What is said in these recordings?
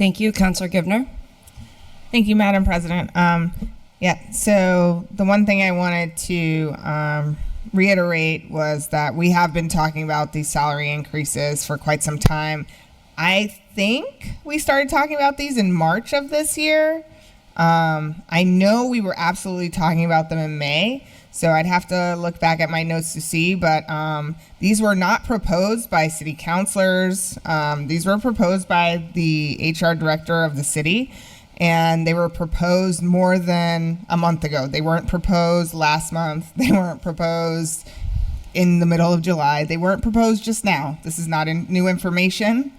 Thank you. Councilor Givner. Thank you, Madam President. So the one thing I wanted to reiterate was that we have been talking about these salary increases for quite some time. I think we started talking about these in March of this year. I know we were absolutely talking about them in May, so I'd have to look back at my notes to see, but these were not proposed by city councilors. These were proposed by the HR director of the city, and they were proposed more than a month ago. They weren't proposed last month. They weren't proposed in the middle of July. They weren't proposed just now. This is not new information.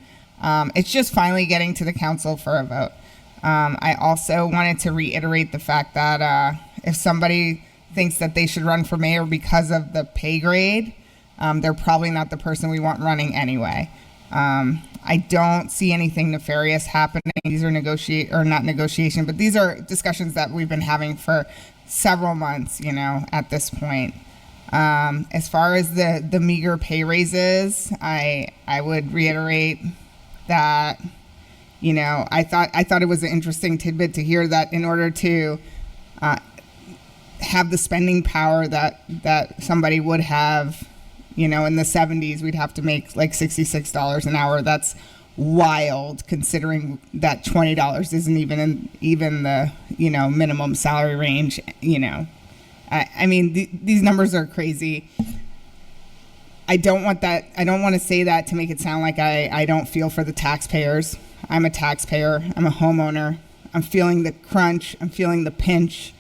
It's just finally getting to the council for a vote. I also wanted to reiterate the fact that if somebody thinks that they should run for mayor because of the pay grade, they're probably not the person we want running anyway. I don't see anything nefarious happening. These are not negotiation, but these are discussions that we've been having for several months, at this point. As far as the meager pay raises, I would reiterate that, I thought it was an interesting tidbit to hear that in order to have the spending power that somebody would have, in the 70s, we'd have to make like $66 an hour. That's wild, considering that $20 isn't even the minimum salary range. I mean, these numbers are crazy. I don't want to say that to make it sound like I don't feel for the taxpayers. I'm a taxpayer. I'm a homeowner. I'm feeling the crunch. I'm feeling the pinch.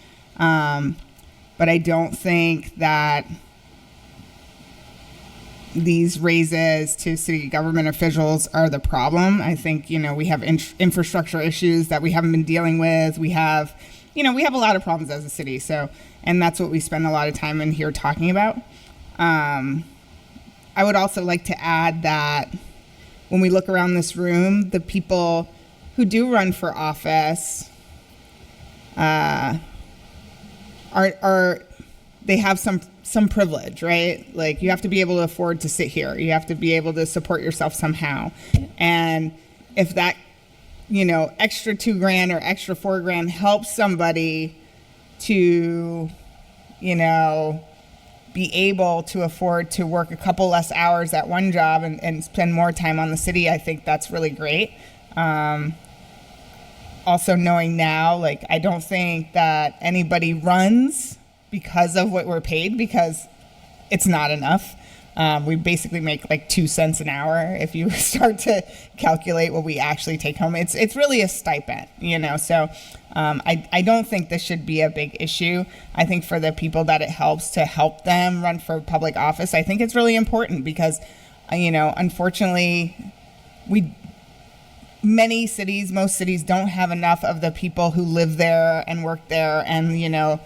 But I don't think that these raises to city government officials are the problem. I think, we have infrastructure issues that we haven't been dealing with. We have a lot of problems as a city. So, and that's what we spend a lot of time in here talking about. I would also like to add that when we look around this room, the people who do run for office they have some privilege, right? Like, you have to be able to afford to sit here. You have to be able to support yourself somehow. And if that, extra $2,000 or extra $4,000 helps somebody to, be able to afford to work a couple less hours at one job and spend more time on the city, I think that's really great. Also knowing now, like, I don't think that anybody runs because of what we're paid, because it's not enough. We basically make like 2 cents an hour if you start to calculate what we actually take home. It's really a stipend, so I don't think this should be a big issue. I think for the people that it helps to help them run for public office, I think it's really important because, unfortunately, most cities don't have enough of the people who live there and work there and,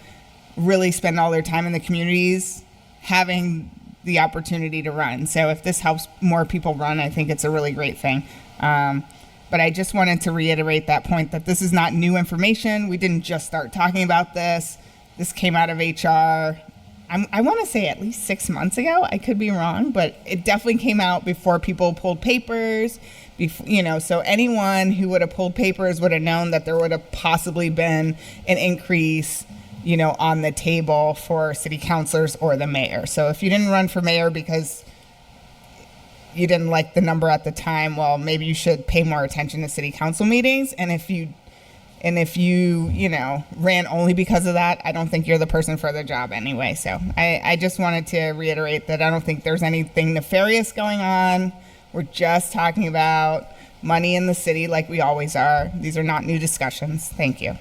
really spend all their time in the communities having the opportunity to run. So if this helps more people run, I think it's a really great thing. But I just wanted to reiterate that point, that this is not new information. We didn't just start talking about this. This came out of HR, I want to say at least 6 months ago. I could be wrong, but it definitely came out before people pulled papers. So anyone who would have pulled papers would have known that there would have possibly been an increase on the table for city councilors or the mayor. So if you didn't run for mayor because you didn't like the number at the time, well, maybe you should pay more attention to city council meetings. And if you ran only because of that, I don't think you're the person for the job anyway. So I just wanted to reiterate that I don't think there's anything nefarious going on. We're just talking about money in the city like we always are. These are not new discussions. Thank you.